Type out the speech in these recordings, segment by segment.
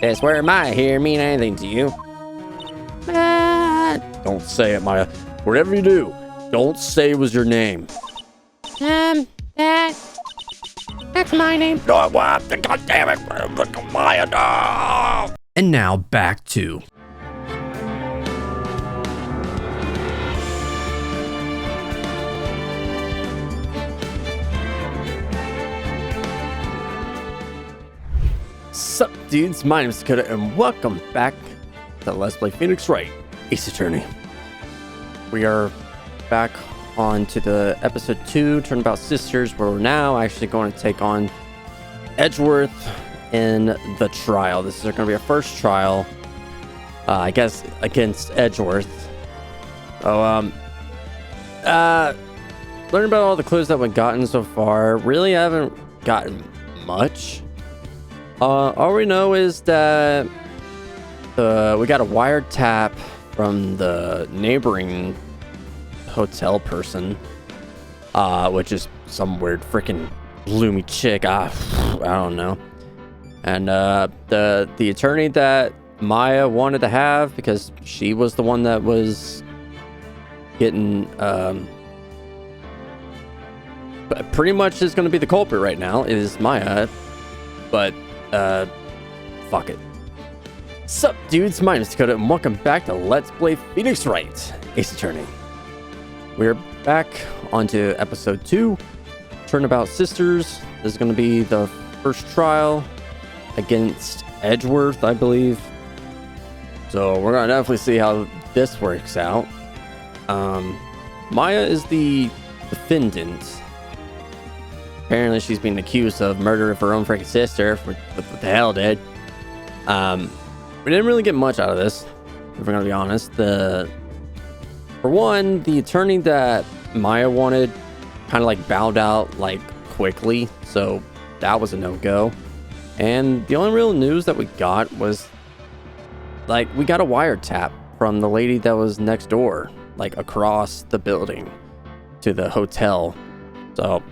This word Maya here mean anything to you? Don't say it, Maya. Whatever you do, don't say it was your name. That's my name. No, what? God damn it. Maya, no. And now back to... Sup, dudes? My name is Dakota, and welcome back to Let's Play Phoenix Wright, Ace Attorney. We are back on to the episode 2, Turnabout Sisters, where we're now actually going to take on Edgeworth in the trial. This is going to be our first trial, I guess, against Edgeworth. Learning about all the clues that we've gotten so far, really haven't gotten much. All we know is that we got a wiretap from the neighboring hotel person, which is some weird freaking gloomy chick. I don't know. And the attorney that Maya wanted to have, because she was the one that was getting pretty much is going to be the culprit right now, is Maya, but fuck it. Sup, dudes? My name is Dakota, and welcome back to Let's Play Phoenix Wright, Ace Attorney. We're back onto episode 2, Turnabout Sisters. This is going to be the first trial against Edgeworth, I believe. So we're going to definitely see how this works out. Maya is the defendant. Apparently she's being accused of murder of her own freaking sister. What the hell, dude? We didn't really get much out of this, if we're gonna be honest. For one, the attorney that Maya wanted kind of like bowed out like quickly, so that was a no-go. And the only real news that we got was like we got a wiretap from the lady that was next door, like across the building to the hotel. So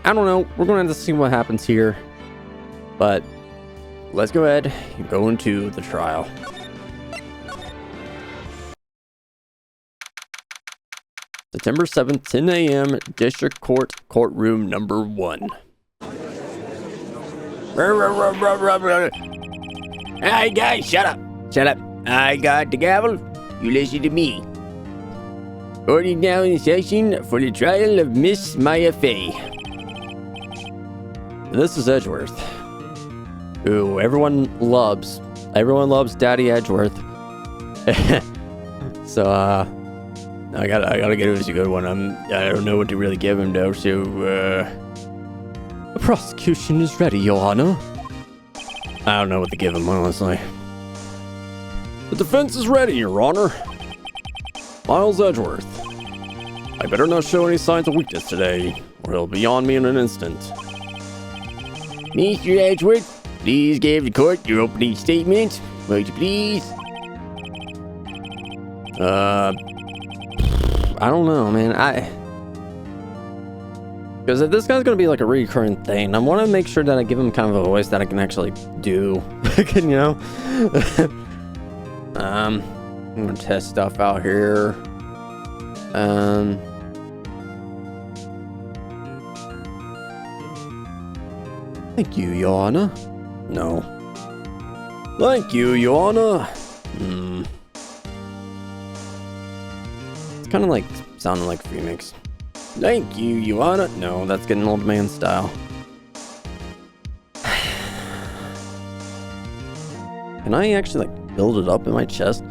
I don't know. We're going to have to see what happens here. But let's go ahead and go into the trial. September 7th, 10 a.m., District Court, Courtroom number 1. Hey guys, shut up. Shut up. I got the gavel. You listen to me. Order now in session for the trial of Miss Maya Fay. This is Edgeworth, who everyone loves. Everyone loves Daddy Edgeworth. So, I gotta get it a good one. I don't know what to really give him though. So, the prosecution is ready, Your Honor. I don't know what to give him, honestly. The defense is ready, Your Honor. Miles Edgeworth. I better not show any signs of weakness today, or he'll be on me in an instant. Mr. Edgeworth, please give the court your opening statement. Would you please? I don't know, man. Because if this guy's gonna be like a recurring thing, I want to make sure that I give him kind of a voice that I can actually do. You know? I'm gonna test stuff out here. Thank you, Your Honor. No. Thank you, Your Honor. It's kind of like sounding like Phoenix. Thank you, Your Honor. No, that's getting old man style. Can I actually like build it up in my chest?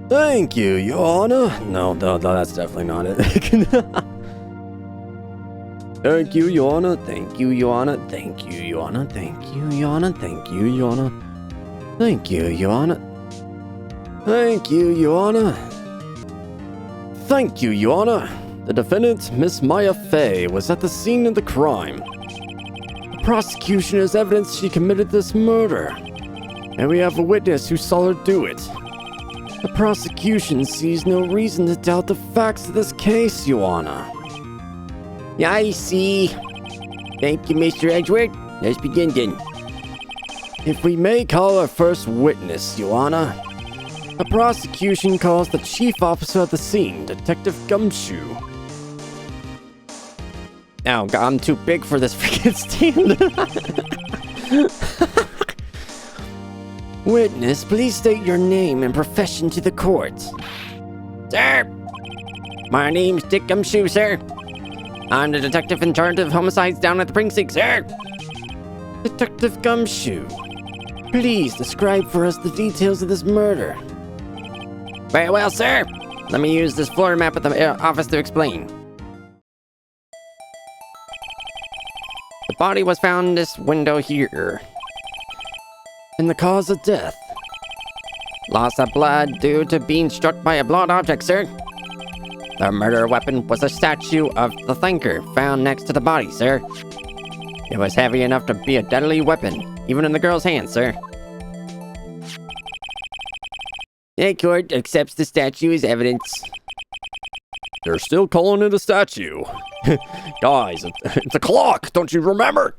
Thank you, Your Honor. No, that's definitely not it. Thank you, Your Honor. Thank you, Your Honor. Thank you, Your Honor. Thank you, Your Honor. Thank you, Your Honor. Thank you, Your Honor. Thank you, Your Honor. Thank you, Your Honor. The defendant, Miss Maya Fay, was at the scene of the crime. The prosecution has evidence she committed this murder, and we have a witness who saw her do it. The prosecution sees no reason to doubt the facts of this case, Your Honor. I see. Thank you, Mr. Edgeworth. Let's begin then. If we may call our first witness, Your Honor. The prosecution calls the chief officer at the scene, Detective Gumshoe. Oh, God, I'm too big for this freaking stand. Witness, please state your name and profession to the court. Sir, my name's Dick Gumshoe, sir. I'm the detective in charge of homicides down at the precinct, sir. Detective Gumshoe, please describe for us the details of this murder. Very well, sir. Let me use this floor map at the office to explain. The body was found in this window here. And the cause of death? Loss of blood due to being struck by a blunt object, sir. The murder weapon was a statue of the thinker found next to the body, sir. It was heavy enough to be a deadly weapon, even in the girl's hands, sir. The court accepts the statue as evidence. They're still calling it a statue. Guys, it's a clock, don't you remember?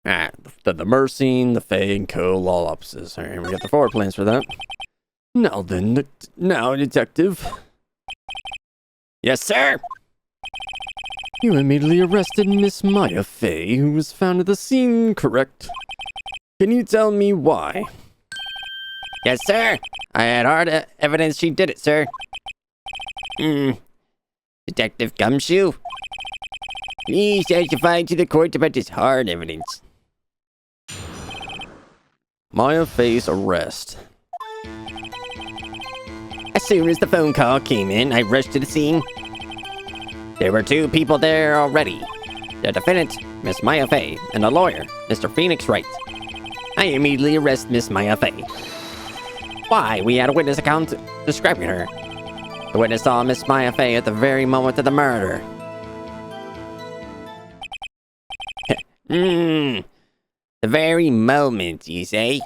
The Mercine, the Fae, and Co. law offices. Alright, we got the forward plans for that. Now then, detective. Yes, sir. You immediately arrested Miss Maya Faye, who was found at the scene, correct? Can you tell me why? Yes, sir. I had hard evidence she did it, sir. Detective Gumshoe, please testify to the court about this hard evidence. Maya Faye's arrest. As soon as the phone call came in, I rushed to the scene. There were 2 people there already. The defendant, Miss Maya Faye, and the lawyer, Mr. Phoenix Wright. I immediately arrest Miss Maya Faye. Why? We had a witness account describing her. The witness saw Miss Maya Faye at the very moment of the murder. The very moment, you say?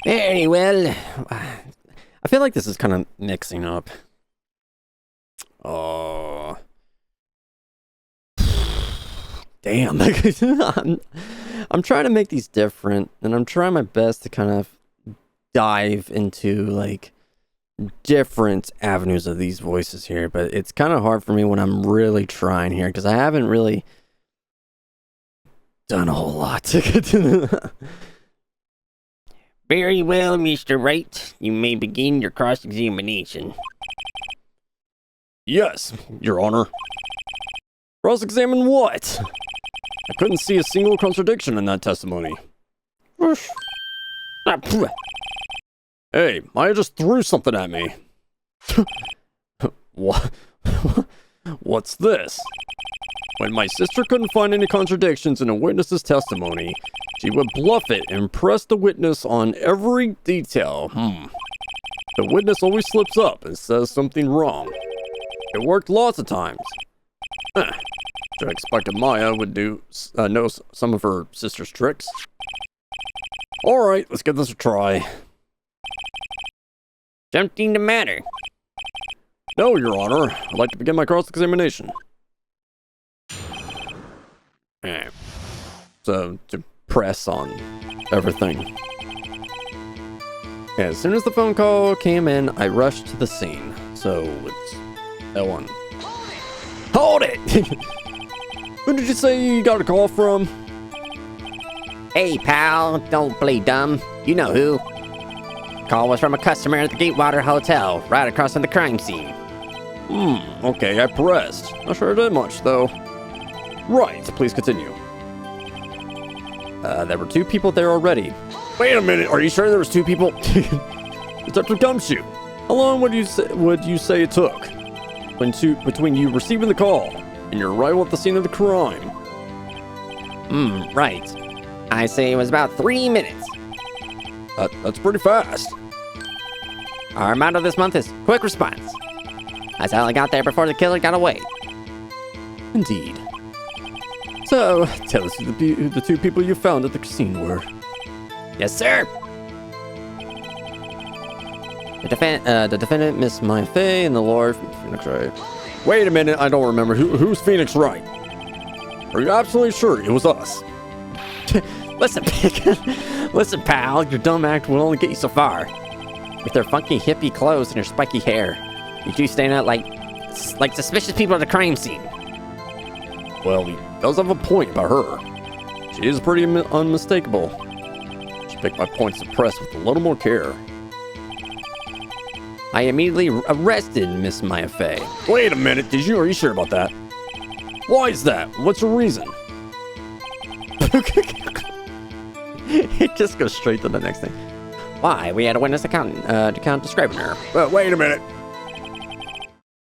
Very well. I feel like this is kind of mixing up. Oh. Damn. I'm trying to make these different, and I'm trying my best to kind of dive into, like, different avenues of these voices here, but it's kind of hard for me when I'm really trying here, because I haven't really done a whole lot to get to Very well, Mr. Wright. You may begin your cross-examination. Yes, Your Honor. Cross-examine what? I couldn't see a single contradiction in that testimony. Hey, Maya just threw something at me. What? What's this? When my sister couldn't find any contradictions in a witness's testimony, she would bluff it and press the witness on every detail. The witness always slips up and says something wrong. It worked lots of times. I expected Maya would know some of her sister's tricks. Alright, let's give this a try. Something the matter? No, Your Honor. I'd like to begin my cross-examination. So, to press on everything. As soon as the phone call came in, I rushed to the scene. So, it's L1. Hold it! Who did you say you got a call from? Hey, pal, don't play dumb. You know who. Call was from a customer at the Gatewater Hotel, right across from the crime scene. Okay, I pressed. Not sure I did much, though. Right, please continue. There were 2 people there already. Wait a minute, are you sure there was 2 people? Detective Gumshoe, how long would you say it took between you receiving the call and your arrival at the scene of the crime? Right. I say it was about 3 minutes. That's pretty fast. Our motto this month is quick response. I only got there before the killer got away. Indeed. So, tell us who the 2 people you found at the scene were. Yes, sir. The defendant, Miss Maya Faye, and the lawyer, Phoenix Wright. Wait a minute, I don't remember. Who's Phoenix Wright? Are you absolutely sure it was us? Listen, listen, pal, your dumb act will only get you so far. With their funky hippie clothes and her spiky hair, you two stand out like suspicious people at a crime scene. Well, he does have a point about her. She is pretty unmistakable. She picked my points of press with a little more care. I immediately arrested Miss Maya Fey. Wait a minute, are you sure about that? Why is that? What's the reason? It just goes straight to the next thing. Why? We had a witness account describing her. Wait a minute.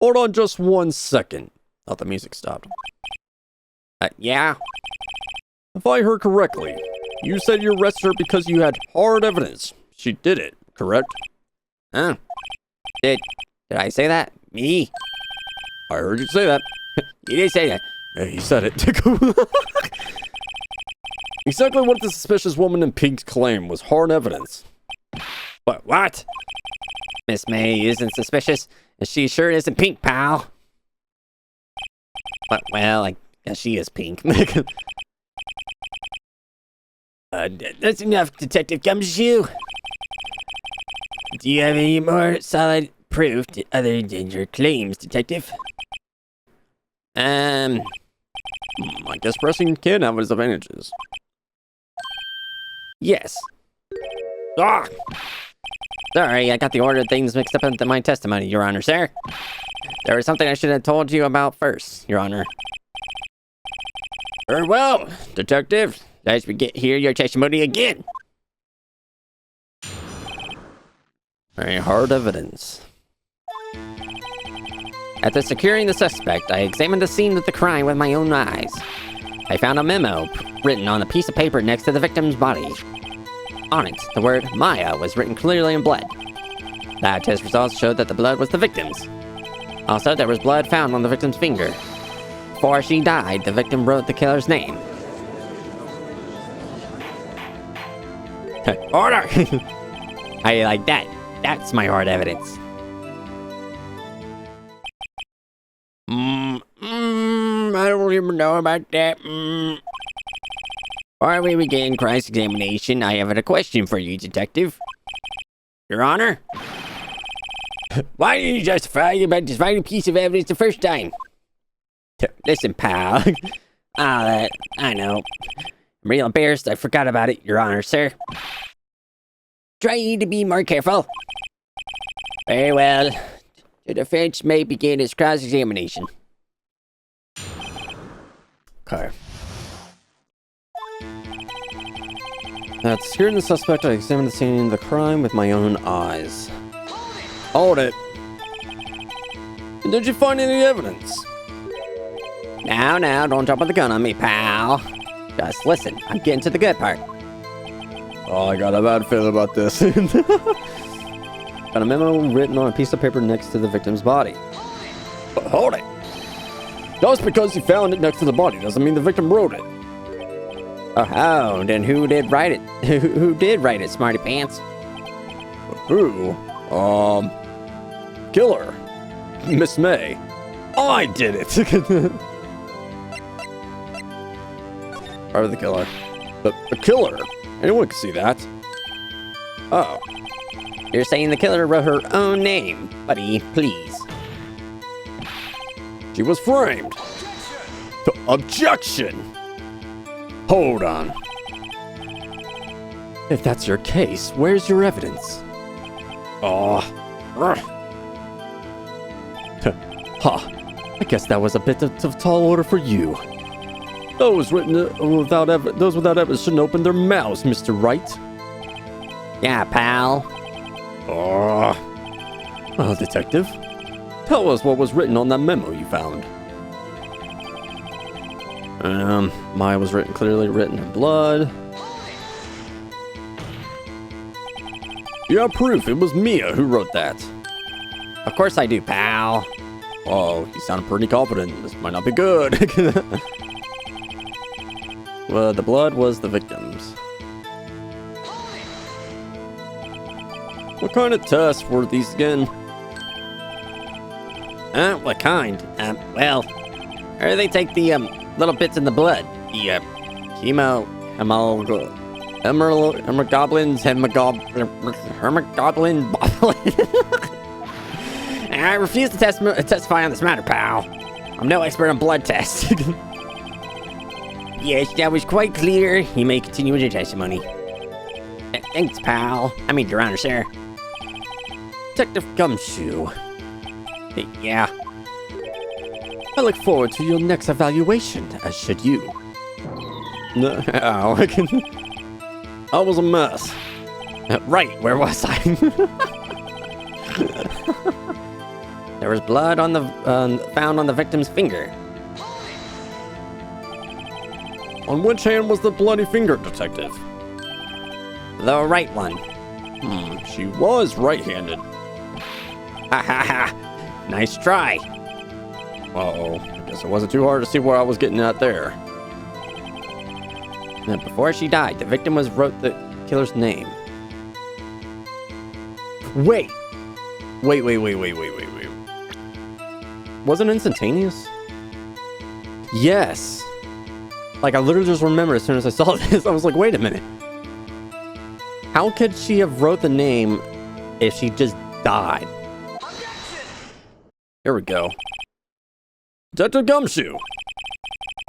Hold on just 1 second. Thought the music stopped. Yeah? If I heard correctly, you said you arrested her because you had hard evidence. She did it, correct? Huh? Did I say that? Me? I heard you say that. You did say that. Yeah, you said it. Exactly what the suspicious woman in pink's claim was hard evidence. But what? Miss May isn't suspicious, and she sure isn't pink, pal. But, well, I guess she is pink. That's enough, Detective Gumshoe. Do you have any more solid proof other than your claims, Detective? I guess pressing can have its advantages. Yes. Ah! Sorry, I got the order of things mixed up into my testimony, Your Honor, sir. There was something I should have told you about first, Your Honor. Very well, Detective. As we hear your testimony again. Very hard evidence. After securing the suspect, I examined the scene of the crime with my own eyes. I found a memo written on a piece of paper next to the victim's body. On it, the word Maya was written clearly in blood. Lab test results showed that the blood was the victim's. Also, there was blood found on the victim's finger. Before she died, the victim wrote the killer's name. Order! I like that. That's my hard evidence. I don't even know about that. Before we begin cross-examination, I have a question for you, Detective. Your Honor? Why didn't you justify about this vital piece of evidence the first time? Listen, pal. I know. I'm real embarrassed I forgot about it, Your Honor, sir. Try to be more careful. Very well. The defense may begin its cross-examination. Okay. After securing the suspect, I examined the scene of the crime with my own eyes. Hold it. Did you find any evidence? Now, don't jump on the gun on me, pal. Just listen, I'm getting to the good part. Oh, I got a bad feeling about this. Got a memo written on a piece of paper next to the victim's body. But hold it. Just because you found it next to the body doesn't mean the victim wrote it. Oh, then who did write it? Who did write it, smarty pants? Who? Killer. Miss May. I did it. Or the killer. The killer. Anyone can see that. Oh. You're saying the killer wrote her own name. Buddy, please. She was framed. Objection! Hold on. If that's your case, where's your evidence? Ha! I guess that was a bit of tall order for you. Those without evidence shouldn't open their mouths, Mr. Wright. Yeah, pal. Well, Detective, tell us what was written on that memo you found. Maya was clearly written in blood. You have proof it was Mia who wrote that. Of course I do, pal. Oh, you sound pretty confident. This might not be good. Well, the blood was the victim's. What kind of tests were these again? What kind? Well, or they take the, little bits in the blood. The, Hermogoblins, Hermogoblin. I refuse to testify on this matter, pal. I'm no expert on blood tests. Yes, that was quite clear. You may continue with your testimony. Thanks, pal. I mean, Your Honor, sir. Detective Gumshoe. Yeah. I look forward to your next evaluation, as should you. No, I was a mess. Right, where was I? There was blood on the found on the victim's finger. On which hand was the bloody finger, Detective? The right one. She was right-handed. Ha ha ha. Nice try. Uh-oh. I guess it wasn't too hard to see what I was getting at there. Now, before she died, the victim wrote the killer's name. Wait. Wasn't it instantaneous? Yes. Like, I literally just remembered as soon as I saw this. I was like, wait a minute. How could she have wrote the name if she just died? Here we go. Detective Gumshoe.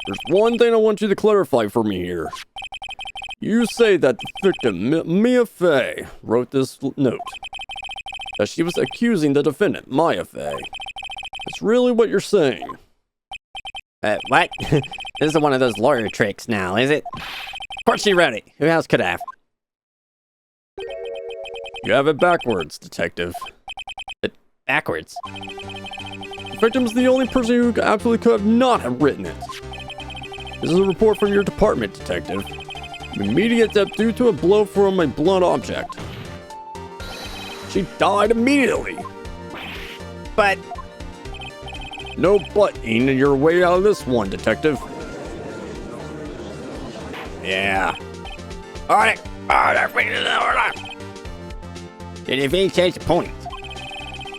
There's one thing I want you to clarify for me here. You say that the victim, Mia Fey, wrote this note. That she was accusing the defendant, Maya Fey. That's really what you're saying. What? This is one of those lawyer tricks now, is it? Of course she wrote it. Who else could have? You have it backwards, Detective. Backwards? The victim's the only person who absolutely could have not have written it. This is a report from your department, Detective. Immediate death due to a blow from a blunt object. She died immediately. But... No butting your way out of this one, Detective. Yeah. Alright. The defense has a point.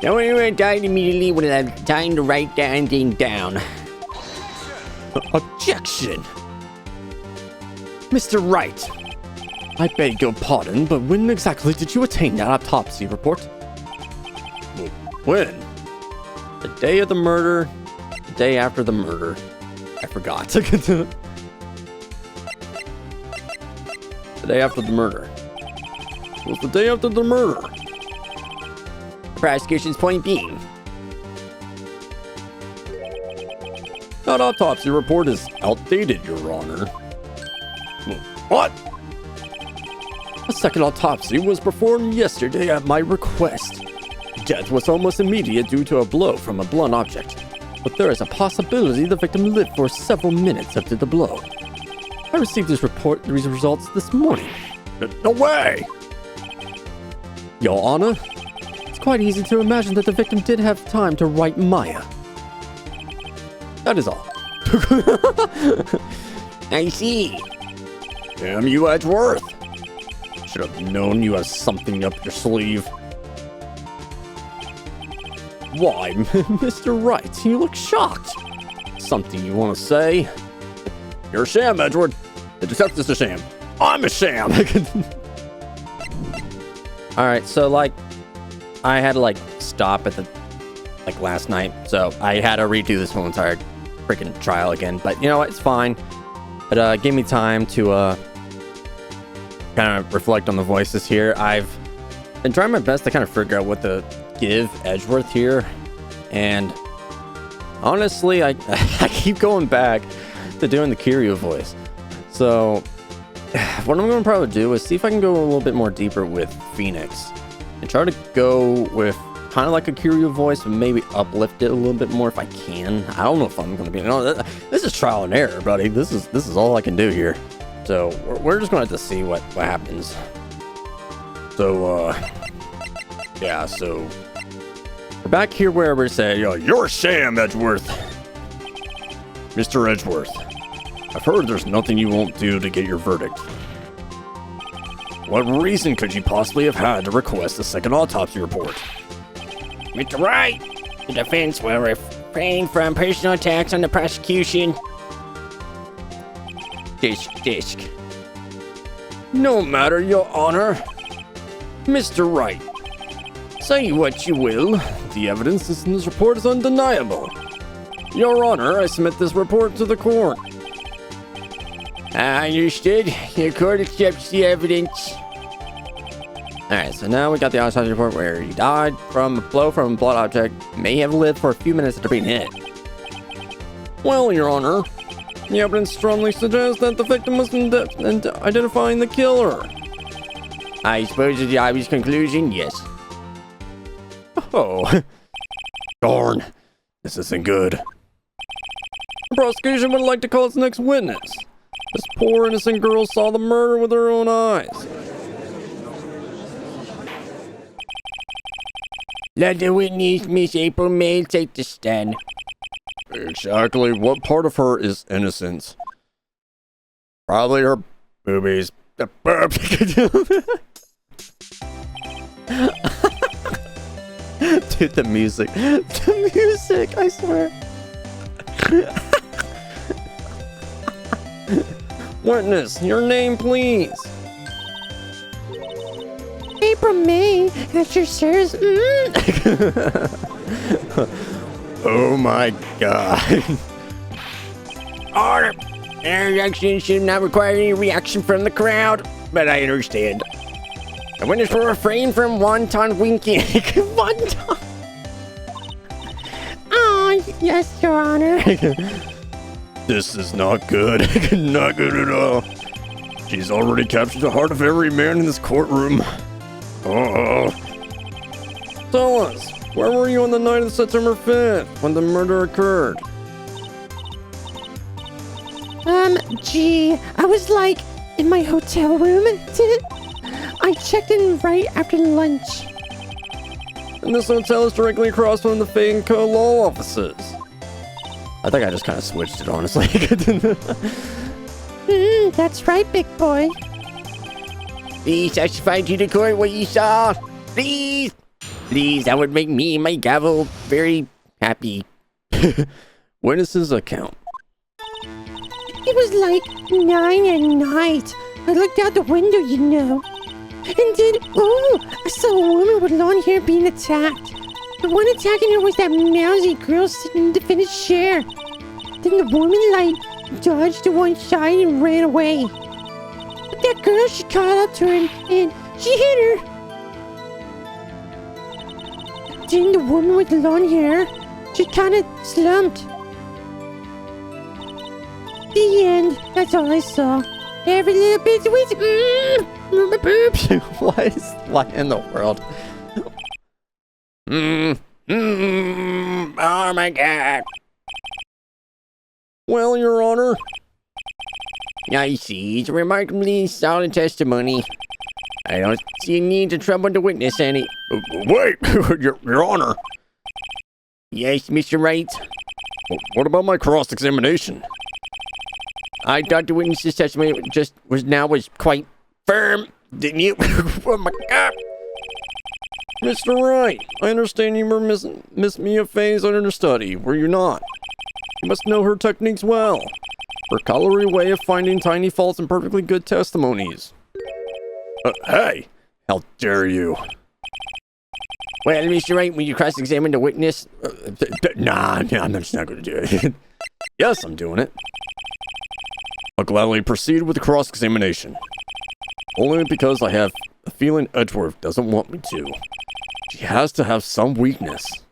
No one died immediately without time to write that ending down. Objection! Mr. Wright, I beg your pardon, but when exactly did you attain that autopsy report? When? The day of the murder, the day after the murder. I forgot. The day after the murder. It was the day after the murder. The prosecution's point being. That autopsy report is outdated, Your Honor. What? A second autopsy was performed yesterday at my request. Death was almost immediate due to a blow from a blunt object, but there is a possibility the victim lived for several minutes after the blow. I received these results this morning. No way! Your Honor, it's quite easy to imagine that the victim did have time to write Maya. That is all. I see. Damn you, Edgeworth. Should have known you had something up your sleeve. Why, Mr. Wright, you look shocked. Something you want to say? You're a sham, Edgeworth. The detective's a sham. I'm a sham. Alright, so, like, I had to, stop at the, last night. So, I had to redo this whole entire freaking trial again. But, you know what? It's fine. It gave me time to, kind of reflect on the voices here. I've been trying my best to kind of figure out what to give Edgeworth here, and honestly, I keep going back to doing the Kiryu voice. So what I'm going to probably do is see if I can go a little bit more deeper with Phoenix and try to go with kind of like a Kiryu voice, but maybe uplift it a little bit more if I can. I don't know if I'm going to be. No, this is trial and error, buddy. This is all I can do here. So we're just going to have to see what happens. So yeah, so we're back here where we're saying, you're a sham, Edgeworth. Mr. Edgeworth, I've heard there's nothing you won't do to get your verdict. What reason could you possibly have had to request a second autopsy report? Mr. Wright, the defense will refrain from personal attacks on the prosecution. Disc. No matter, Your Honor. Mr. Wright, say what you will, the evidence in this report is undeniable. Your Honor, I submit this report to the court. Understood. Your court accepts the evidence. Alright, so now we got the autopsy report where he died from a blow from a blunt object, may have lived for a few minutes after being hit. Well, Your Honor, the evidence strongly suggests that the victim was in identifying the killer. I suppose it's the obvious conclusion, yes. Oh, darn. This isn't good. The prosecution would like to call its next witness. This poor innocent girl saw the murder with her own eyes. Let the witness, Miss April May, take the stand. Exactly what part of her is innocent? Probably her boobies. The Dude, the music. The music, I swear. Witness, your name, please. April May, that's your sirs. Oh my god. Order! Introduction should not require any reaction from the crowd, but I understand. The witness will refrain from wanton winking. Wanton? Oh, yes, Your Honor. This is not good. Not good at all. She's already captured the heart of every man in this courtroom. Oh. Tell us, where were you on the night of September 5th when the murder occurred? Gee, I was like in my hotel room. I checked in right after lunch. And this hotel is directly across from the Fate & Co. law offices. I think I just kind of switched it, honestly. That's right, big boy. Please testify to the court what you saw. Please. Please, that would make me and my gavel very happy. Witness's account. It was like 9 at night. I looked out the window, you know. And then, I saw a woman with long hair being attacked. The one attacking her was that mousy girl sitting in the defendant's chair. Then the woman, dodged to one side and ran away. But that girl, she caught up to her and she hit her. Then the woman with the long hair, she kind of slumped. The end. That's all I saw. Every little bit was my boobs. What in the world? Oh my god. Well, Your Honor. I see. It's a remarkably solid testimony. I don't see a need to trouble the witness any. Wait, Your Honor. Yes, Mr. Wright. What about my cross-examination? I thought the witness's testimony was quite firm. Didn't you? Oh my god. Mr. Wright, I understand you were Miss Mia Fay's understudy, were you not? You must know her techniques well. Her colory way of finding tiny faults in perfectly good testimonies. Hey, how dare you? Well, Mr. Wright, will you cross-examine the witness? Nah, I'm just not going to do it. Yes, I'm doing it. I'll gladly proceed with the cross-examination. Only because I have a feeling Edgeworth doesn't want me to. She has to have some weakness.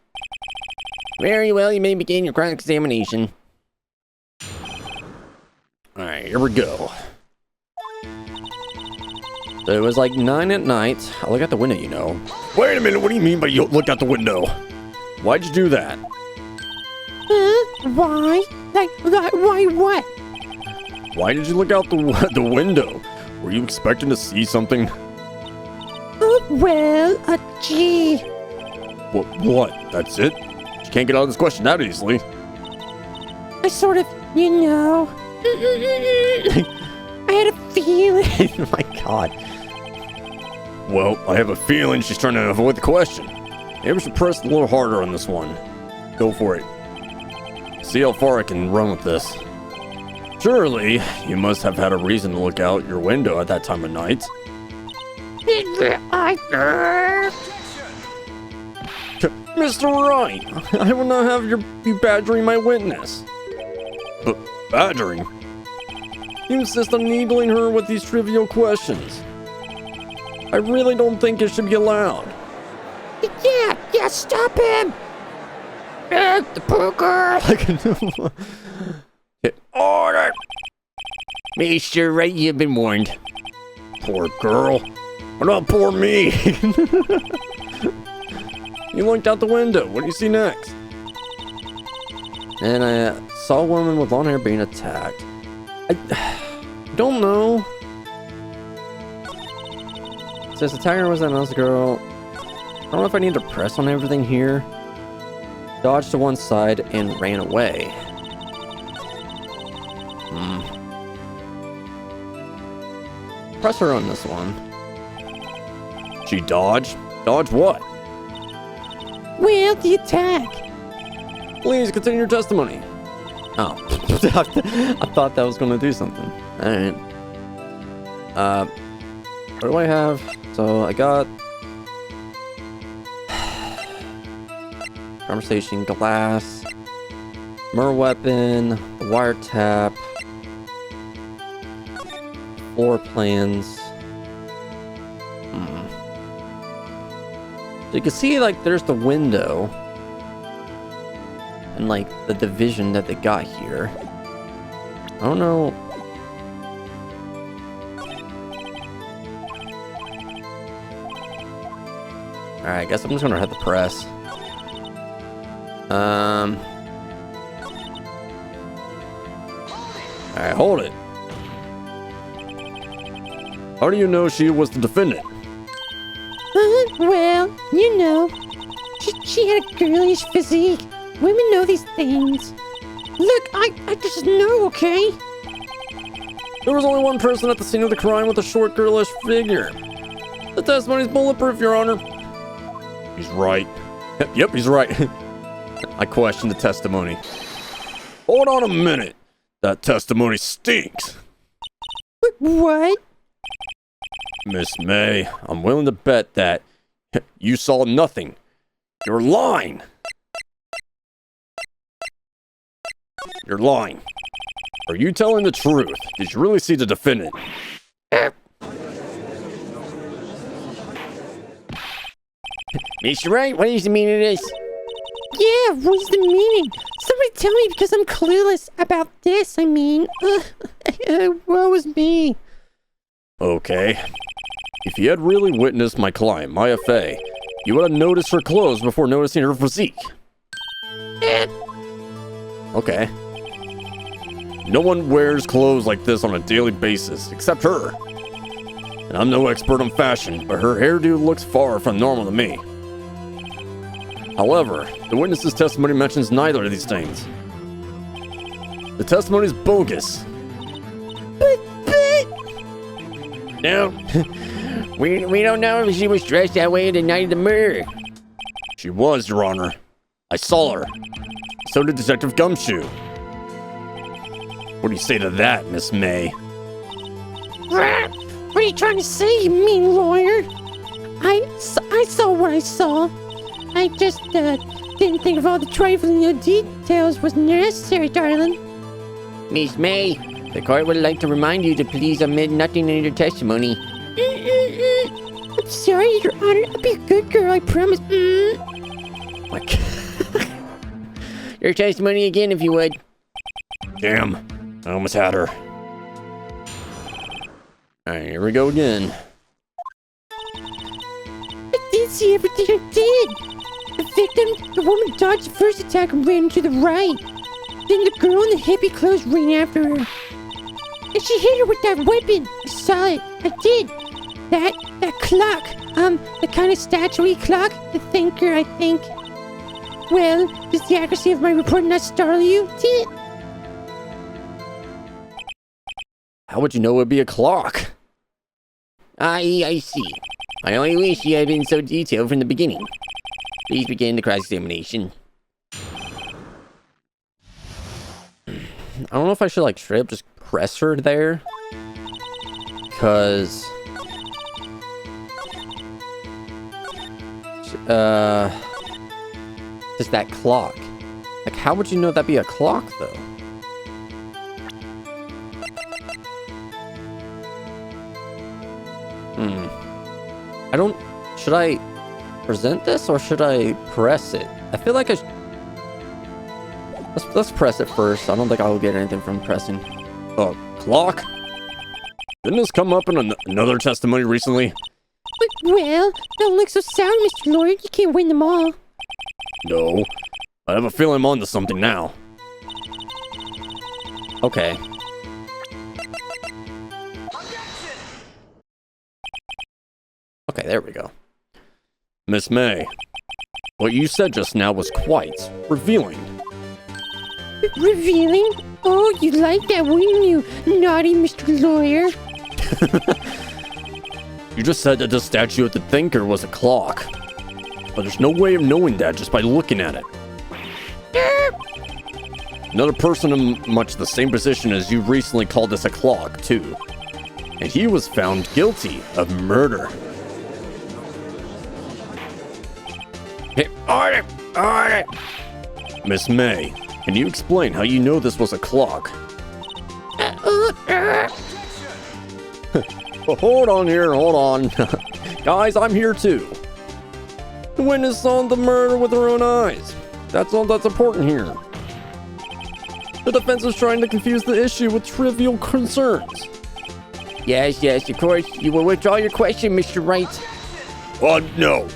Very well, you may begin your cross-examination. Alright, here we go. So it was like 9 at night. I look out the window, you know. Wait a minute, what do you mean by you look out the window? Why'd you do that? Why? Why what? Why did you look out the window? Were you expecting to see something? Gee. What? That's it? You can't get out of this question that easily. I sort of, you know. I had a feeling. Oh my god. Well, I have a feeling she's trying to avoid the question. Maybe we should press a little harder on this one. Go for it. See how far I can run with this. Surely, you must have had a reason to look out your window at that time of night. Mr. Wright, I will not have you badgering my witness. But badgering? You insist on needling her with these trivial questions. I really don't think it should be allowed. Yeah, stop him! The poor girl! Order! Mr. Wright, you've been warned. Poor girl. What about poor me? You looked out the window. What do you see next? And I saw a woman with long hair being attacked. I don't know. It says attacker was that mouse girl. I don't know if I need to press on everything here. Dodged to one side and ran away. Press her on this one. She dodged? Dodge what? Well, the attack. Please continue your testimony. Oh. I thought that was going to do something. Alright. What do I have? So I got conversation, glass, murder weapon, the wiretap, floor plans. So you can see, like, there's the window and, like, the division that they got here. I don't know. Alright, I guess I'm just gonna hit the press. Alright, hold it. How do you know she was the defendant? Well, you know, she had a girlish physique. Women know these things. Look, I just know, okay? There was only one person at the scene of the crime with a short, girlish figure. The testimony's bulletproof, Your Honor. He's right. Yep, he's right. I question the testimony. Hold on a minute. That testimony stinks. What? Miss May, I'm willing to bet that you saw nothing. You're lying. You're lying. Are you telling the truth? Did you really see the defendant? Mr. Wright, what is the meaning of this? Yeah, what's the meaning? Somebody tell me because I'm clueless about this. I mean, woe is me. Okay. If you had really witnessed my client, Maya Fey, you would have noticed her clothes before noticing her physique. Okay. No one wears clothes like this on a daily basis, except her. And I'm no expert on fashion, but her hairdo looks far from normal to me. However, the witness's testimony mentions neither of these things. The testimony is bogus. But... No. we don't know if she was dressed that way the night of the murder. She was, Your Honor. I saw her. So did Detective Gumshoe. What do you say to that, Miss May? What are you trying to say, you mean lawyer? I saw what I saw. I just didn't think of all the trifling details was necessary, darling. Miss May, the court would like to remind you to please omit nothing in your testimony. I'm sorry, Your Honor. I'll be a good girl, I promise. My God. Your testimony again, if you would. Damn, I almost had her. Alright, here we go again. I did see everything I did. The victim, the woman dodged the first attack and ran to the right. Then the girl in the hippie clothes ran after her. And she hit her with that weapon. I saw it. I did. That clock. The kind of statue-y clock. The thinker, I think. Well, does the accuracy of my report not startle you? Did it? How would you know it would be a clock? I see. I only wish you had been so detailed from the beginning. Please begin the cross-examination. I don't know if I should, like, straight up just press her there. Because... just that clock. Like, how would you know that'd be a clock, though? I don't... Should I present this or should I press it? I feel like I let's press it first. I don't think I'll get anything from pressing. Oh, clock? Didn't this come up in another testimony recently? Well, don't look so sour, Mr. Lawyer. You can't win them all. No. I have a feeling I'm onto something now. Okay. Okay, there we go. Miss May, what you said just now was quite revealing. Revealing? Oh, you like that, wouldn't you, naughty Mr. Lawyer? You just said that the statue of the thinker was a clock. But there's no way of knowing that just by looking at it. Another person in much the same position as you recently called this a clock, too. And he was found guilty of murder. Hey, order! Miss May, can you explain how you know this was a clock? Well, hold on here, hold on. Guys, I'm here too. The witness saw the murder with her own eyes. That's all that's important here. The defense is trying to confuse the issue with trivial concerns. Yes, of course. You will withdraw your question, Mr. Wright. No.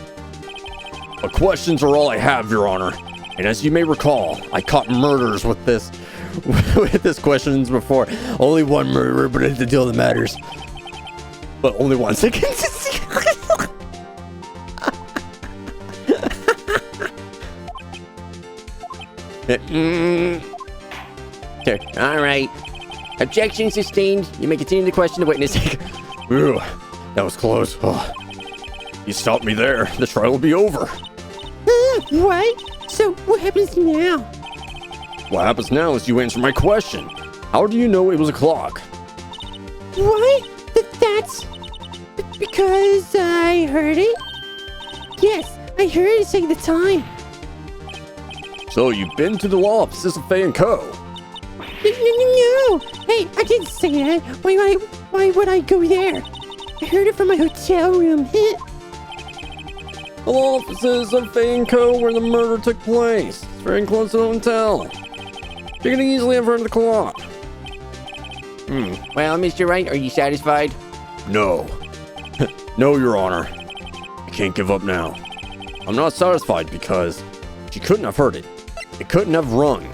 The questions are all I have, Your Honor. And as you may recall, I caught murders with this questions before. Only one murderer, but it's the deal that matters. But only one second. Sir, all right. Objection sustained. You may continue to question the witness. Ooh, that was close. Oh. You stopped me there. The trial will be over. What? So, what happens now? What happens now is you answer my question. How do you know it was a clock? What? That's... because I heard it? Yes, I heard it say the time. So you've been to the law offices of Fay & Co. No. Hey, I didn't say that. Why would I go there? I heard it from my hotel room. The law offices of Fay & Co. where the murder took place. It's very close to the hotel. You can easily have heard of the clock. Well, Mr. Wright, are you satisfied? No. No, Your Honor. I can't give up now. I'm not satisfied because she couldn't have heard it. It couldn't have rung.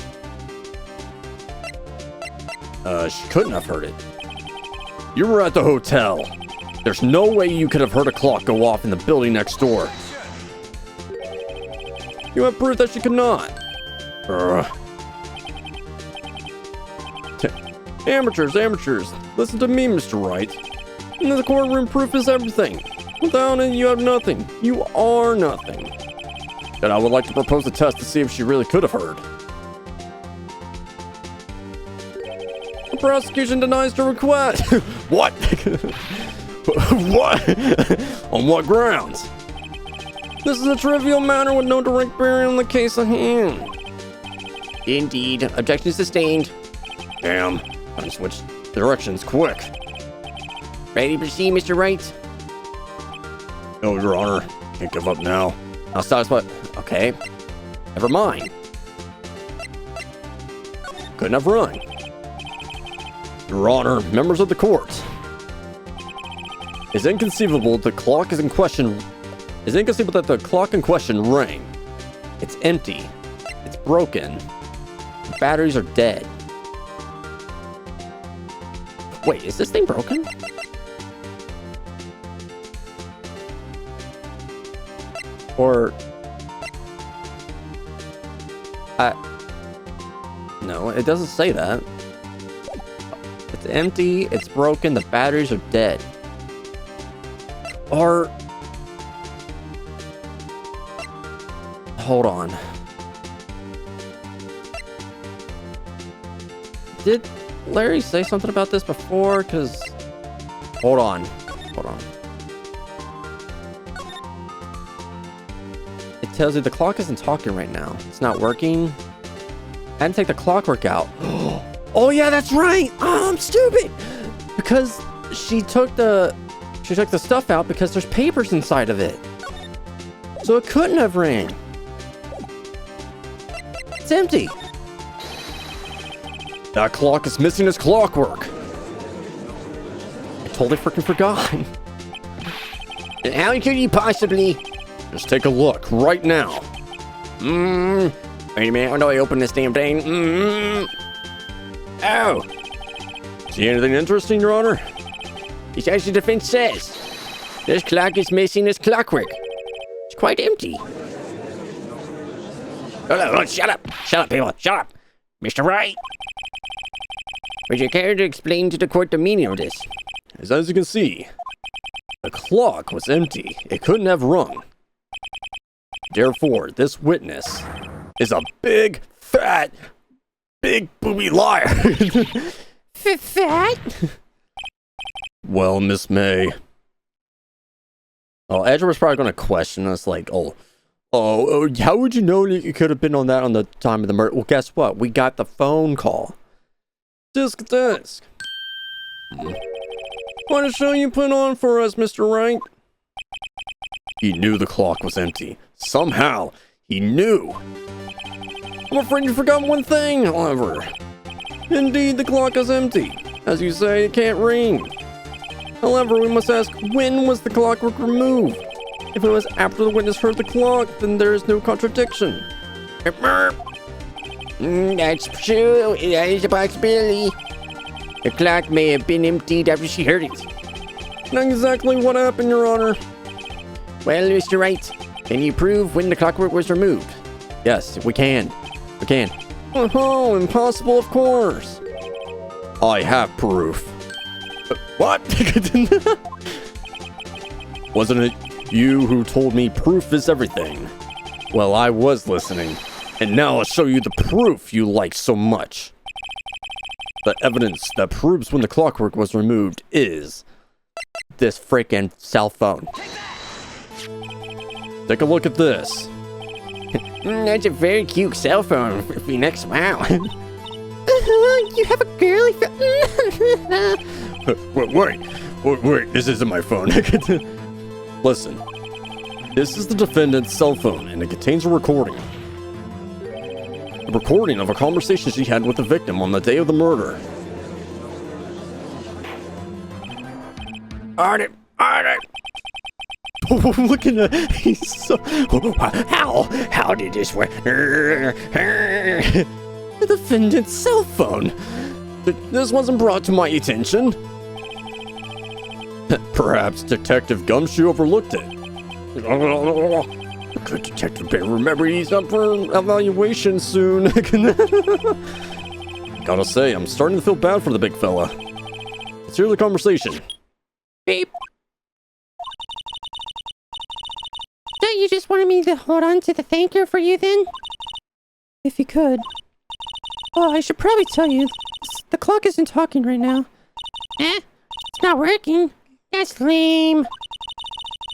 She couldn't have heard it. You were at the hotel. There's no way you could have heard a clock go off in the building next door. You have proof that she could not. Amateurs. Listen to me, Mr. Wright. In the courtroom, proof is everything. Without it, you have nothing. You are nothing. And I would like to propose a test to see if she really could have heard. The prosecution denies the request. What? What? On what grounds? This is a trivial matter with no direct bearing on the case at hand. Indeed. Objection sustained. Damn. Time to switch directions quick. Ready to proceed, Mr. Wright? No, Your Honor. Can't give up now. I'll start what? Okay. Never mind. Couldn't have run. Your Honor, members of the court. It's inconceivable that the clock in question rang. It's empty. It's broken. The batteries are dead. Wait, is this thing broken? Or... No, it doesn't say that. It's empty, it's broken, the batteries are dead. Or... Hold on. Larry say something about this before? Because... Hold on. It tells you the clock isn't talking right now. It's not working. I had to take the clockwork out. Oh yeah, that's right. Oh, I'm stupid. Because she took the stuff out because there's papers inside of it. So it couldn't have rang. It's empty. That clock is missing its clockwork. I totally freaking forgot. How could you possibly? Just take a look right now. Wait a minute, how do I open this damn thing? Oh, See anything interesting, Your Honor? it's as the defense says. This clock is missing its clockwork. It's quite empty. Oh, shut up, people, shut up. Mr. Wright, would you care to explain to the court the meaning of this? As you can see, the clock was empty. It couldn't have rung. Therefore, this witness is a big, fat, big booby liar. Fat? Well, Miss May. Oh, Edgeworth's probably going to question us like, oh, how would you know that you could have been on that on the time of the murder? Well, guess what? We got the phone call. Disc. What a show you put on for us, Mr. Wright. He knew the clock was empty. Somehow, he knew. I'm afraid you forgot one thing, however. Indeed, the clock is empty. As you say, it can't ring. However, we must ask, when was the clockwork removed? If it was after the witness heard the clock, then there is no contradiction. That's true. That is a possibility. The clock may have been emptied after she heard it. Not exactly what happened, Your Honor. Well, Mr. Wright, can you prove when the clockwork was removed? Yes, we can. Oh, impossible, of course. I have proof. What? Wasn't it you who told me proof is everything? Well, I was listening, and now I'll show you the proof you like so much. The evidence that proves when the clockwork was removed is this freaking cell phone. Take a look at this. That's a very cute cell phone, Phoenix. Wow. You have a girly Wait, this isn't my phone. Listen, this is the defendant's cell phone, and it contains a recording. A recording of a conversation she had with the victim on the day of the murder. Artie. Look at that. He's so... How did this work? The defendant's cell phone. This wasn't brought to my attention. Perhaps Detective Gumshoe overlooked it. Good Detective Bear, remember he's up for evaluation soon. Gotta say, I'm starting to feel bad for the big fella. Let's hear the conversation. Beep. So you just wanted me to hold on to the thanker for you then? If you could. Oh, I should probably tell you, the clock isn't talking right now. It's not working. That's lame.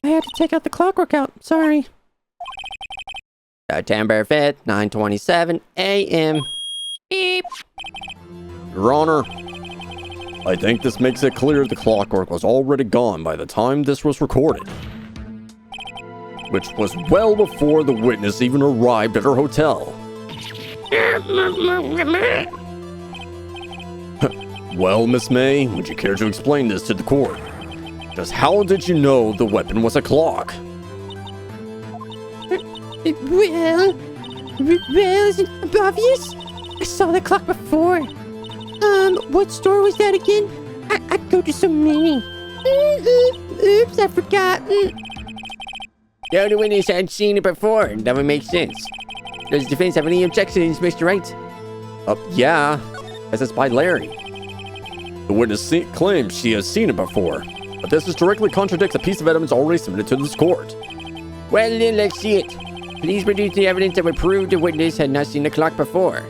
I had to take out the clockwork out. Sorry. September 5th, 9:27 a.m. Beep. Your Honor, I think this makes it clear the clockwork was already gone by the time this was recorded. Which was well before the witness even arrived at her hotel. Well, Miss May, would you care to explain this to the court? Just how did you know the weapon was a clock? Well, is it obvious? I saw the clock before. What store was that again? I go to so many. Oops, I forgot. The other witness had seen it before. That would make sense. Does the defense have any objections, Mr. Wright? Yeah, as it's by Larry. The witness claims she has seen it before, but this directly contradicts a piece of evidence already submitted to this court. Well, then let's see it. Please produce the evidence that would prove the witness had not seen the clock before.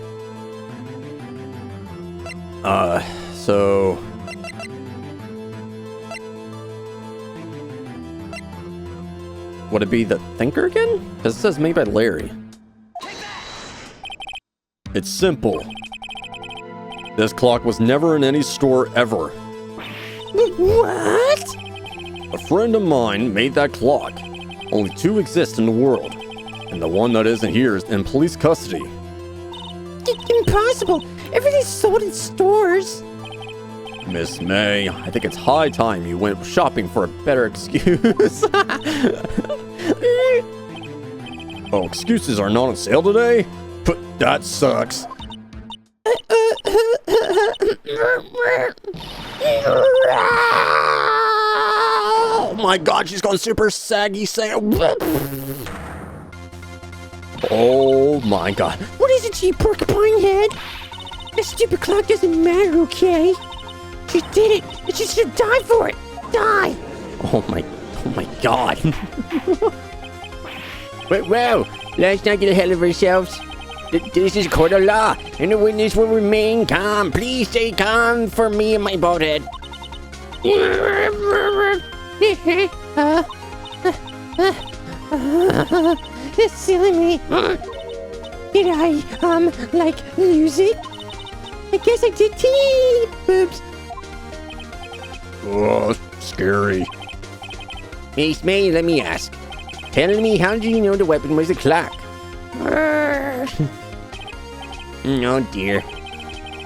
So... Would it be the Thinker again? Because it says made by Larry. It's simple. This clock was never in any store ever. What? A friend of mine made that clock. Only 2 exist in the world. And the one that isn't here is in police custody. Impossible. Everything's sold in stores. Miss May, I think it's high time you went shopping for a better excuse. Oh, excuses are not on sale today? But that sucks. Oh my god, she's gone super saggy Sam. Oh my god. What is it, you porcupine head? That stupid clock doesn't matter, okay? She did it, and she should die for it. Die! Oh my god. Well, let's not get ahead of ourselves. This is a court of law, and the witness will remain calm. Please stay calm for me and my bald head. It's silly me. Did I, lose it? I guess I did tee! Boobs. Oh, scary. Miss May, let me ask. Tell me, how did you know the weapon was a clock? Oh dear.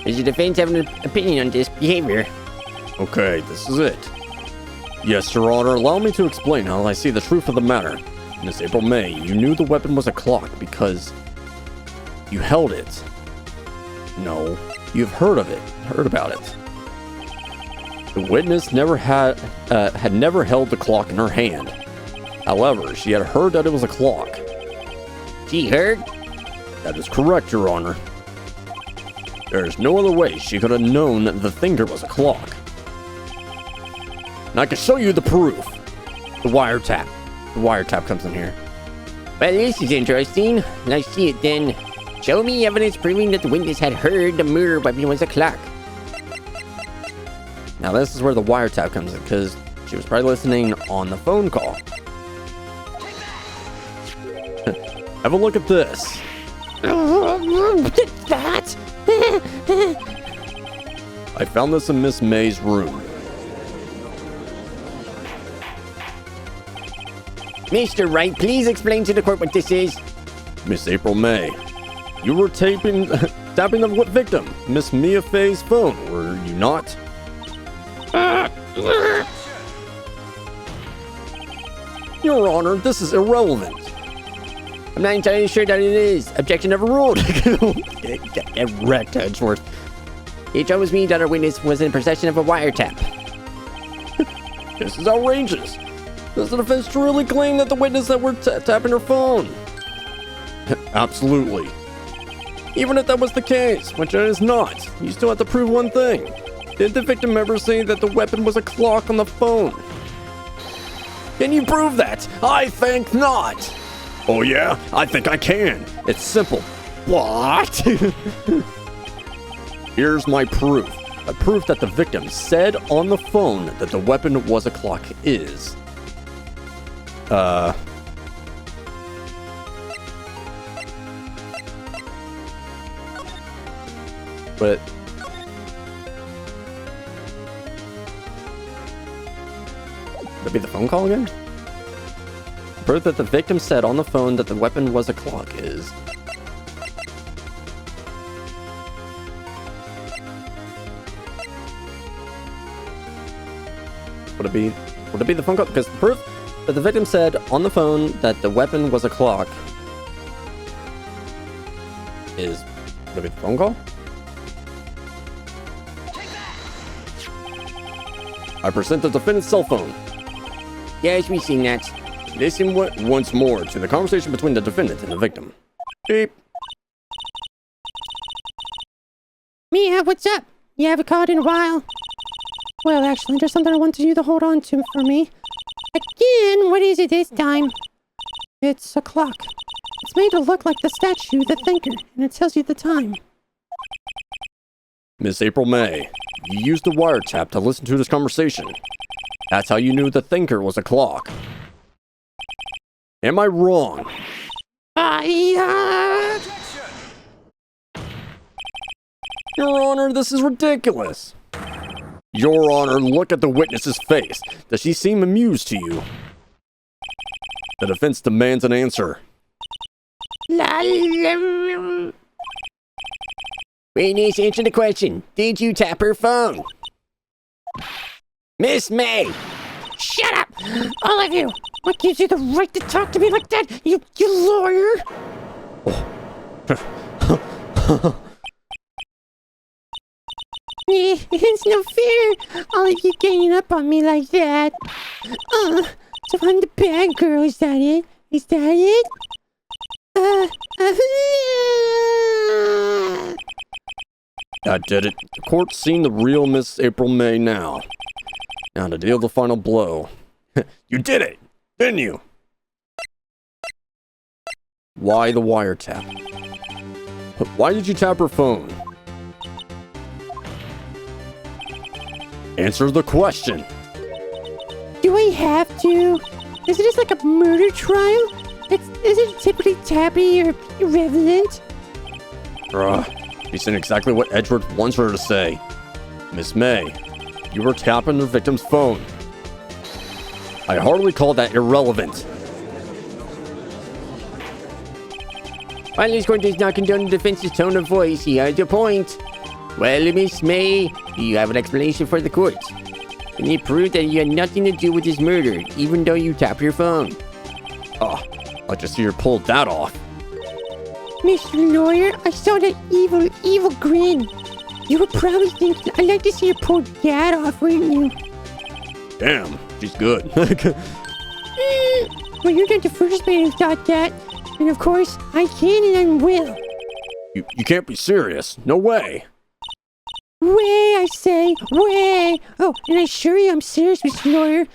Does the defense have an opinion on this behavior? Okay, this is it. Yes, Your Honor, allow me to explain how I see the truth of the matter. Miss April May, you knew the weapon was a clock because you held it. No, you've heard about it. The witness never had never held the clock in her hand. However, she had heard that it was a clock. She heard? That is correct, Your Honor. There is no other way she could have known the Thinker was a clock. And I can show you the proof. The wiretap. The wiretap comes in here. Well, this is interesting. Let's see it then. Show me evidence proving that the witness had heard the murder weapon was a clock. Now this is where the wiretap comes in, because she was probably listening on the phone call. Have a look at this. That? I found this in Miss May's room. Mr. Wright, please explain to the court what this is. Miss April May, you were tapping the victim, Miss Mia Fay's phone, were you not? Your Honor, this is irrelevant. I'm not entirely sure that it is. Objection overruled. Get wrecked, Edgeworth. It shows me that our witness was in possession of a wiretap. This is outrageous. Does the defense truly claim that the witness that were tapping her phone? Absolutely. Even if that was the case, which it is not, you still have to prove one thing. Did the victim ever say that the weapon was a clock on the phone? Can you prove that? I think not. Oh yeah? I think I can. It's simple. What? Here's my proof. A proof that the victim said on the phone that the weapon was a clock is... But... Would it be the phone call again? Proof that the victim said on the phone that the weapon was a clock is... Would it be the phone call? Because the proof that the victim said on the phone that the weapon was a clock is... Would it be the phone call? I present the defendant's cell phone. Yes, we've seen that. Listen once more to the conversation between the defendant and the victim. Beep. Mia, what's up? You haven't called in a while. Well, actually, there's something I wanted you to hold on to for me. Again, what is it this time? It's a clock. It's made to look like the statue, the Thinker, and it tells you the time. Miss April May, you used the wiretap to listen to this conversation. That's how you knew the thinker was a clock. Am I wrong? Your Honor, this is ridiculous. Your Honor, look at the witness's face. Does she seem amused to you? The defense demands an answer. Witness, answer the question. Did you tap her phone? Miss May! Shut up! All of you! What gives you the right to talk to me like that, you lawyer? It's no fair, all of you ganging up on me like that. So I'm the bad girl, is that it? Is that it? I did it. The court's seen the real Miss April May now. Now to deal the final blow. You did it, didn't you? Why the wiretap? Why did you tap her phone? Answer the question. Do I have to? Is it just like a murder trial? Is it typically tappy or irrelevant? She's saying exactly what Edgeworth wants her to say. Miss May, you were tapping the victim's phone. I hardly call that irrelevant. While this court does not condone the defense's tone of voice, he has a point. Well, Miss May, do you have an explanation for the court? Can you prove that you had nothing to do with this murder, even though you tapped your phone? I'd like to see her pull that off. Mr. Lawyer, I saw that evil grin. You were probably thinking, I'd like to see you pull that off, weren't you? Damn, she's good. Well, you're not the first man who thought that. And of course, I can and I will. You can't be serious. No way. Way, I say, way. Oh, and I assure you I'm serious, Mr. Lawyer.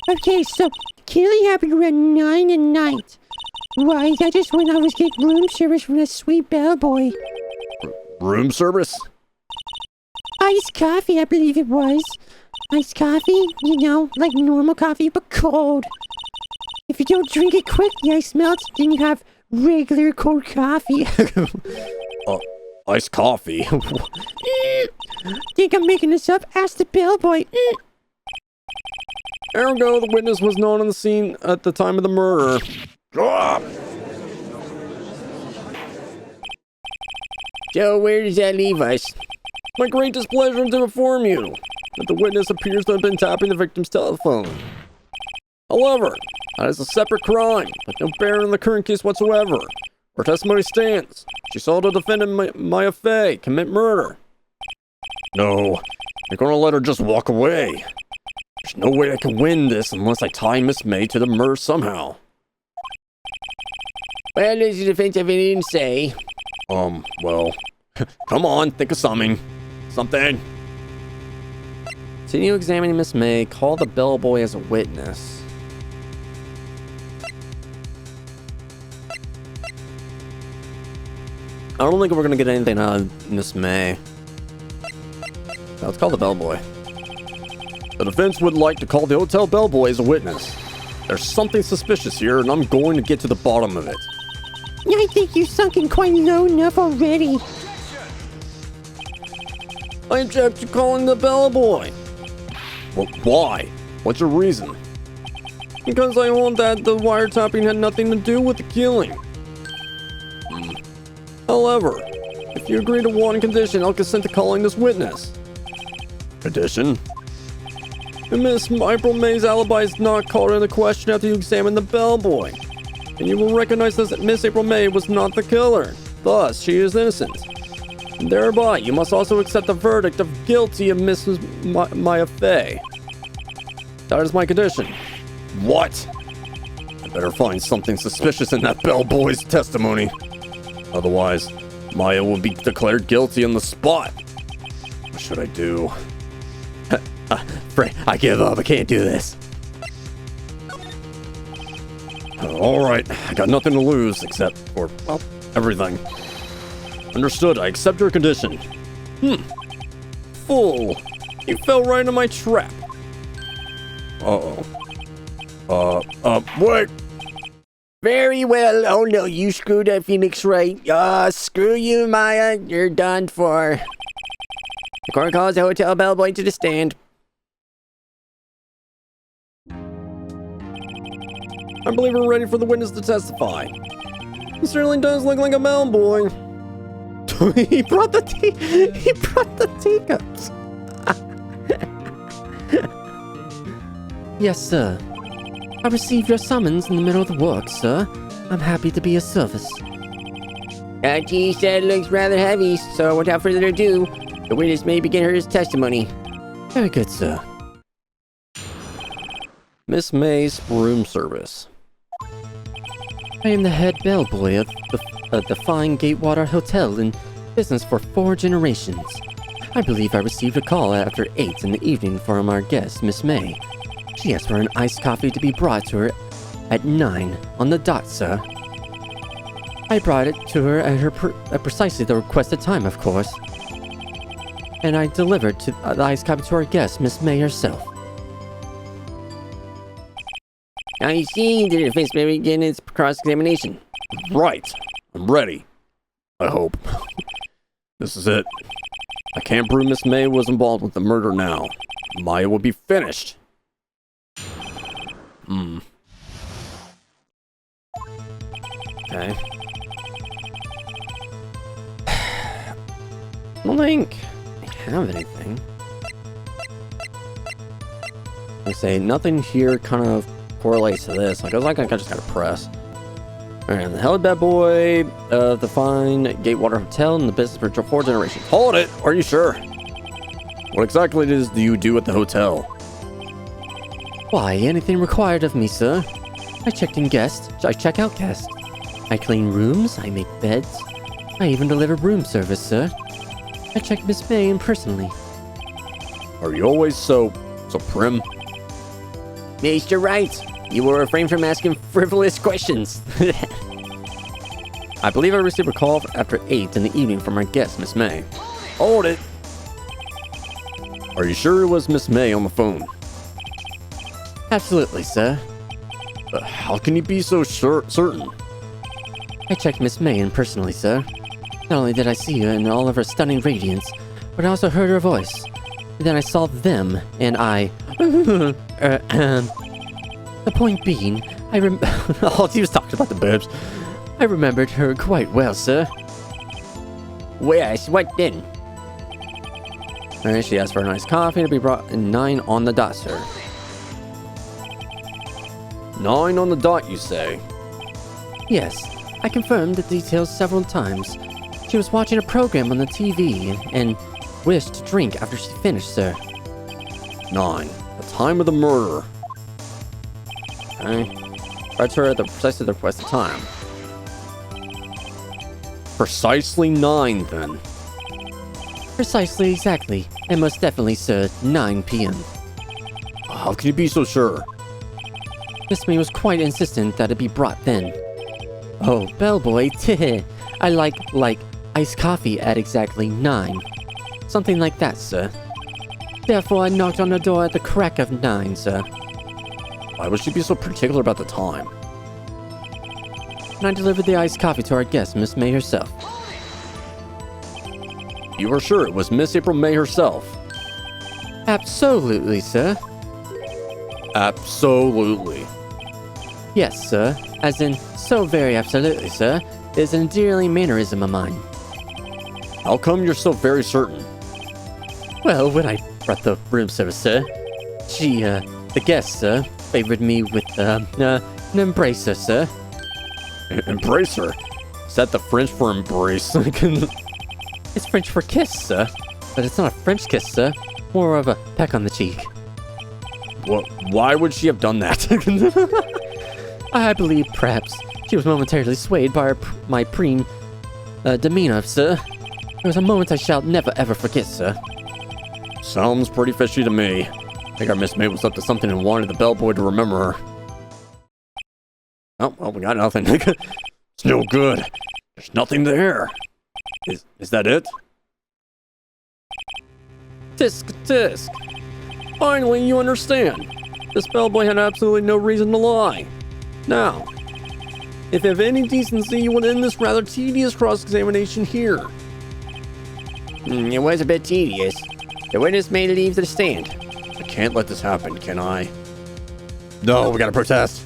Okay, so killing happened around 9 at night. Right, that just when I was getting room service from that sweet bellboy. Room service? Iced coffee, I believe it was. Iced coffee, you know, like normal coffee, but cold. If you don't drink it quick, the ice melts, then you have regular cold coffee. Iced coffee? Think I'm making this up? Ask the bellboy. Ergo, the witness was not on the scene at the time of the murder. So where does that leave us? My great displeasure to inform you that the witness appears to have been tapping the victim's telephone. However, that is a separate crime, with no bearing on the current case whatsoever. Her testimony stands. She saw the defendant, Maya Fey, commit murder. No, you're gonna let her just walk away. There's no way I can win this unless I tie Miss May to the murder somehow. Well, does the defense have anything to say? Well, come on, think of something. Something. Continue examining Miss May. Call the bellboy as a witness. I don't think we're gonna get anything out of Miss May. So let's call the bellboy. The defense would like to call the hotel bellboy as a witness. There's something suspicious here, and I'm going to get to the bottom of it. I think you've sunken quite low enough already. I object to calling the bellboy. Well, why? What's your reason? Because I hold that the wiretapping had nothing to do with the killing. However, if you agree to one condition, I'll consent to calling this witness. Condition? Miss April May's alibi is not called into question after you examine the bellboy. And you will recognize that Miss April May was not the killer. Thus, she is innocent. And thereby, you must also accept the verdict of guilty of Mrs. Maya Fey. That is my condition. What? I better find something suspicious in that bellboy's testimony. Otherwise, Maya will be declared guilty on the spot. What should I do? I give up. I can't do this. Alright, I got nothing to lose except for, well, everything. Understood. I accept your condition. Fool. You fell right into my trap. Wait. Very well. Oh no, you screwed up, Phoenix Wright. Screw you, Maya. You're done for. The court calls the hotel bellboy to the stand. I believe we're ready for the witness to testify. He certainly does look like a bellboy. He brought the teacups. Yes, sir. I received your summons in the middle of the work, sir. I'm happy to be of service. She said it looks rather heavy, so without further ado, the witness may begin her testimony. Very good, sir. Miss May's room service. I am the head bellboy of the fine Gatewater Hotel in business for 4 generations. I believe I received a call after 8 in the evening from our guest, Miss May. She asked for an iced coffee to be brought to her at 9 on the dot, sir. I brought it to her at precisely the requested time, of course. And I delivered the iced coffee to our guest, Miss May herself. I see. The defense may begin its cross-examination. Right. I'm ready. I hope. This is it. I can't prove Miss May was involved with the murder now. Maya will be finished. Okay. I don't think I have anything. I say nothing here kind of correlates to this. Like, I was like, I just gotta press. Alright, the hell bad boy of the fine Gatewater Hotel in the business for 4 generations. Hold it! Are you sure? What exactly do you do at the hotel? Why, anything required of me, sir. I check out guests. I clean rooms, I make beds. I even deliver room service, sir. I check Miss May in personally. Are you always so prim? Mr. Wright, you will refrain from asking frivolous questions. I believe I received a call after 8 in the evening from our guest, Miss May. Hold it! Are you sure it was Miss May on the phone? Absolutely, sir. How can you be so certain? I checked Miss May in personally, sir. Not only did I see her in all of her stunning radiance, but I also heard her voice. Then I saw them, and I... The point being, Oh, he was talking about the boobs. I remembered her quite well, sir. Yes, what then? Alright, she asked for a nice coffee to be brought at 9 on the dot, sir. 9 on the dot, you say? Yes, I confirmed the details several times. She was watching a program on the TV and wished to drink after she finished, sir. 9. The time of the murder. Okay. Right to her at precisely the requested time. Precisely 9, then. Precisely, exactly, and most definitely, sir, 9 p.m. How can you be so sure? Miss May was quite insistent that it be brought then. Oh, bellboy, I like iced coffee at exactly 9. Something like that, sir. Therefore, I knocked on the door at the crack of 9, sir. Why would she be so particular about the time? And I delivered the iced coffee to our guest, Miss May herself. You are sure it was Miss April May herself? Absolutely, sir. Absolutely. Yes, sir. As in, so very absolutely, sir. It is an endearing mannerism of mine. How come you're so very certain? Well, when I brought the room service, sir, she, the guest, sir, favored me with, an embracer, sir. Embrace her? Is that the French for embrace? It's French for kiss, sir. But it's not a French kiss, sir. More of a peck on the cheek. What? Why would she have done that? I believe, perhaps, she was momentarily swayed by my preem demeanor, sir. It was a moment I shall never ever forget, sir. Sounds pretty fishy to me. I think our Miss May was up to something and wanted the bellboy to remember her. Oh, well, we got nothing. It's no good. There's nothing there. Is that it? Tisk tisk. Finally, you understand. This bellboy had absolutely no reason to lie. Now, if you have any decency, you would end this rather tedious cross-examination here. It was a bit tedious. The witness may leave the stand. I can't let this happen, can I? No, we gotta protest.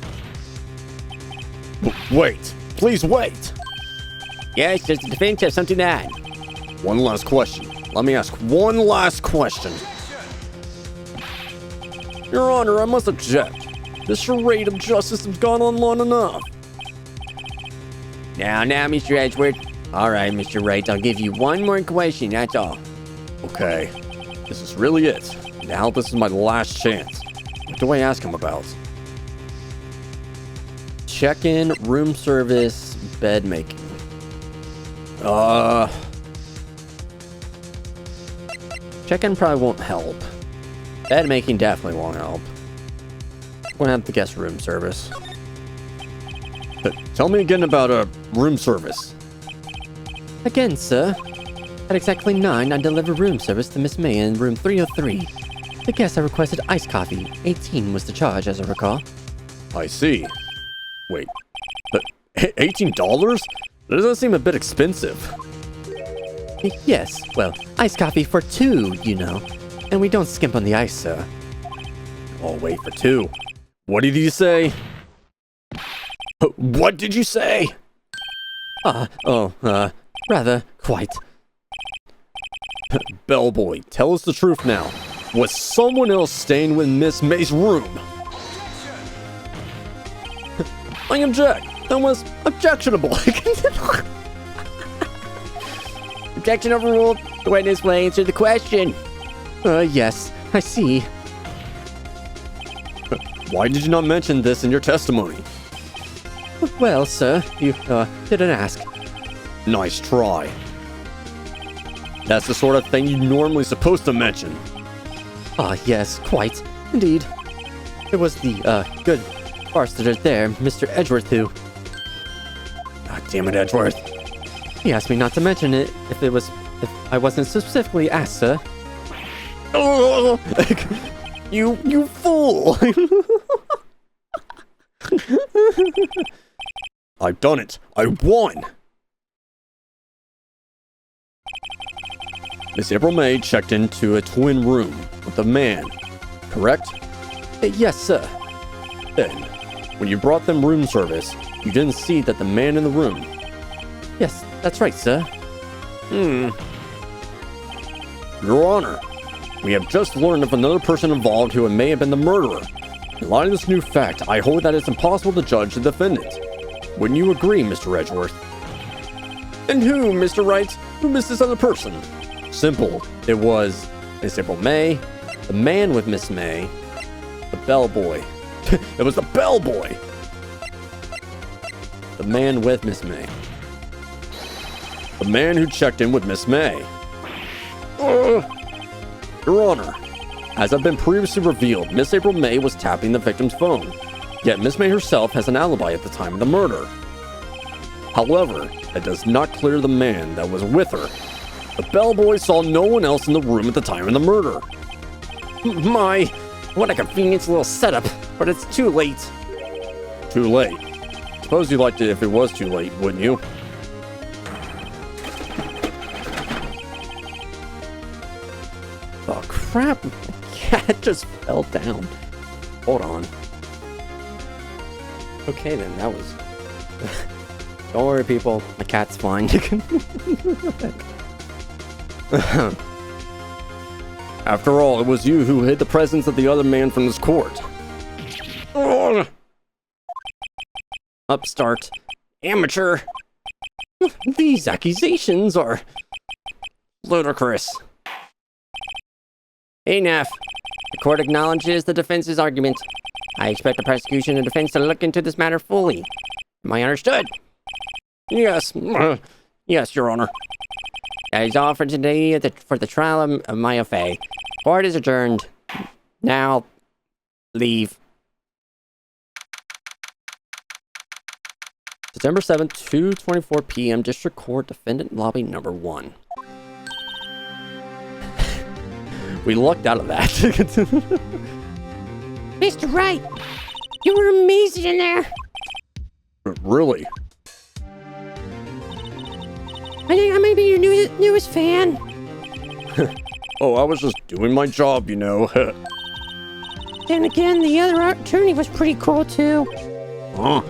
Wait. Please wait. Yes, does the defense have something to add? One last question. Let me ask one last question. Your Honor, I must object. This charade of justice has gone on long enough. Now, Mr. Edgeworth. All right, Mr. Wright, I'll give you one more question, that's all. Okay. This is really it. Now this is my last chance. What do I ask him about? Check-in, room service, bed making. Check-in probably won't help. Bed making definitely won't help. I'm gonna have to guess room service. Tell me again about room service. Again, sir. At exactly 9, I delivered room service to Miss May in room 303. The guest had requested iced coffee. 18 was the charge, as I recall. I see. Wait, but $18? That doesn't seem a bit expensive. Yes, well, iced coffee for 2, you know. And we don't skimp on the ice, sir. Oh, wait, for 2. What did you say? What did you say? Rather, quite. Bellboy, tell us the truth now. Was someone else staying with Miss May's room? I object. That was objectionable. Objection overruled. The witness will answer the question. Yes, I see. Why did you not mention this in your testimony? Well, sir, you, didn't ask. Nice try. That's the sort of thing you're normally supposed to mention. Yes, quite. Indeed. It was the, good bartender there, Mr. Edgeworth, who... God damn it, Edgeworth. He asked me not to mention it if I wasn't specifically asked, sir. Oh, you fool! I've done it. I won. Miss April May checked into a twin room with a man, correct? Yes, sir. Then, when you brought them room service, you didn't see that the man in the room. Yes, that's right, sir. Your Honor, we have just learned of another person involved who may have been the murderer. In light of this new fact, I hold that it's impossible to judge the defendant. Wouldn't you agree, Mr. Edgeworth? And who, Mr. Wright? Who missed this other person? Simple. It was Miss April May, the man with Miss May, the bellboy. It was the bellboy! The man with Miss May. The man who checked in with Miss May. Your Honor, as have been previously revealed, Miss April May was tapping the victim's phone. Yet Miss May herself has an alibi at the time of the murder. However, it does not clear the man that was with her. The bellboy saw no one else in the room at the time of the murder. My, what a convenient little setup, but it's too late. Too late? Suppose you'd like it if it was too late, wouldn't you? Oh, crap. My cat just fell down. Hold on. Okay, then. That was... Don't worry, people. My cat's fine. After all, it was you who hid the presence of the other man from this court. Upstart. Amateur. These accusations are... Ludicrous. Enough. The court acknowledges the defense's argument. I expect the prosecution and defense to look into this matter fully. Am I understood? Yes. Yes, Your Honor. That is all for today for the trial of Maya Fey. Court is adjourned. Now, leave. September 7th, 2:24 p.m. District Court, Defendant Lobby Number 1. We lucked out of that. Mr. Wright, you were amazing in there. Really? I think I may be your newest fan. Oh, I was just doing my job, you know. Then again, the other attorney was pretty cool too. Huh?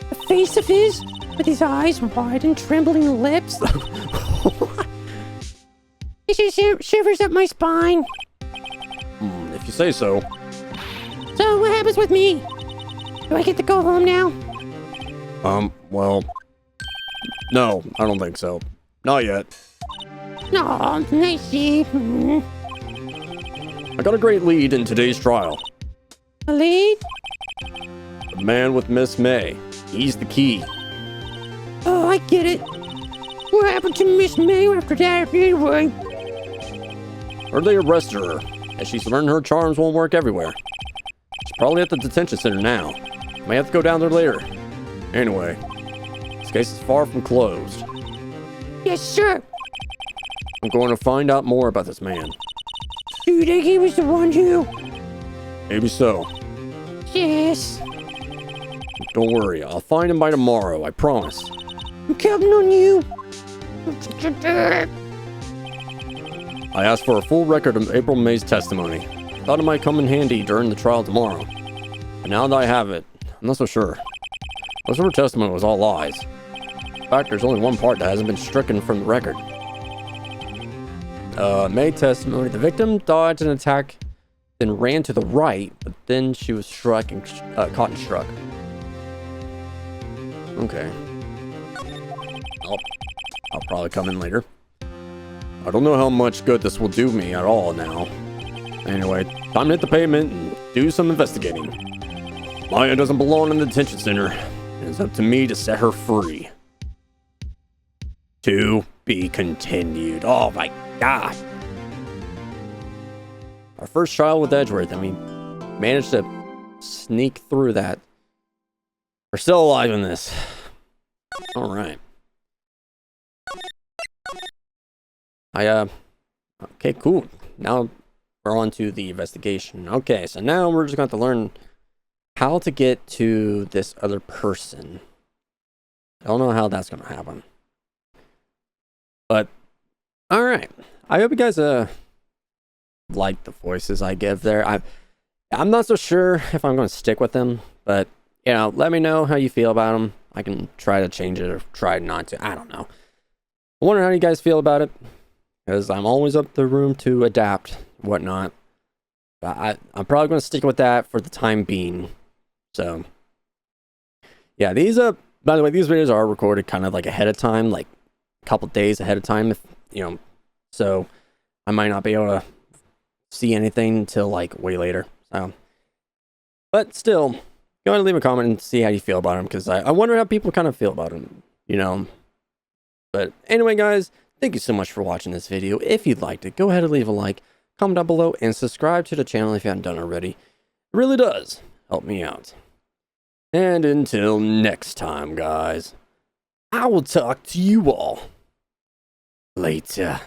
The face of his, with his eyes wide and trembling lips. It just shivers up my spine. If you say so. So what happens with me? Do I get to go home now? Well... No, I don't think so. Not yet. No, I see. I got a great lead in today's trial. A lead? The man with Miss May. He's the key. Oh, I get it. What happened to Miss May after that anyway? Or they arrested her, as she's learned her charms won't work everywhere. She's probably at the detention center now. May have to go down there later. Anyway, this case is far from closed. Yes, sir. I'm going to find out more about this man. Do you think he was the one who... Maybe so. Yes. Don't worry, I'll find him by tomorrow, I promise. I'm counting on you. I asked for a full record of April May's testimony. Thought it might come in handy during the trial tomorrow. But now that I have it, I'm not so sure. Most of her testimony was all lies. In fact, there's only one part that hasn't been stricken from the record. May testimony. The victim dodged an attack, then ran to the right, but then she was struck and caught and struck. Okay. I'll probably come in later. I don't know how much good this will do me at all now. Anyway, time to hit the pavement and do some investigating. Maya doesn't belong in the detention center. It's up to me to set her free. To be continued. Oh my god. Our first trial with Edgeworth. I mean, managed to sneak through that. We're still alive in this. Alright. Okay, cool. Now we're on to the investigation. Okay, so now we're just going to have to learn how to get to this other person. I don't know how that's going to happen. But, alright. I hope you guys, like the voices I give there. I'm not so sure if I'm going to stick with them, but, you know, let me know how you feel about them. I can try to change it or try not to. I don't know. I wonder how you guys feel about it, because I'm always up the room to adapt, whatnot. But I'm probably going to stick with that for the time being. So, yeah, these, by the way, these videos are recorded kind of like ahead of time, like a couple days ahead of time, if, you know, so I might not be able to see anything until like way later. So, but still, go ahead and leave a comment and see how you feel about them, because I wonder how people kind of feel about them, you know. But anyway, guys, thank you so much for watching this video. If you liked it, go ahead and leave a like, comment down below, and subscribe to the channel if you haven't done already. It really does help me out. And until next time, guys, I will talk to you all later.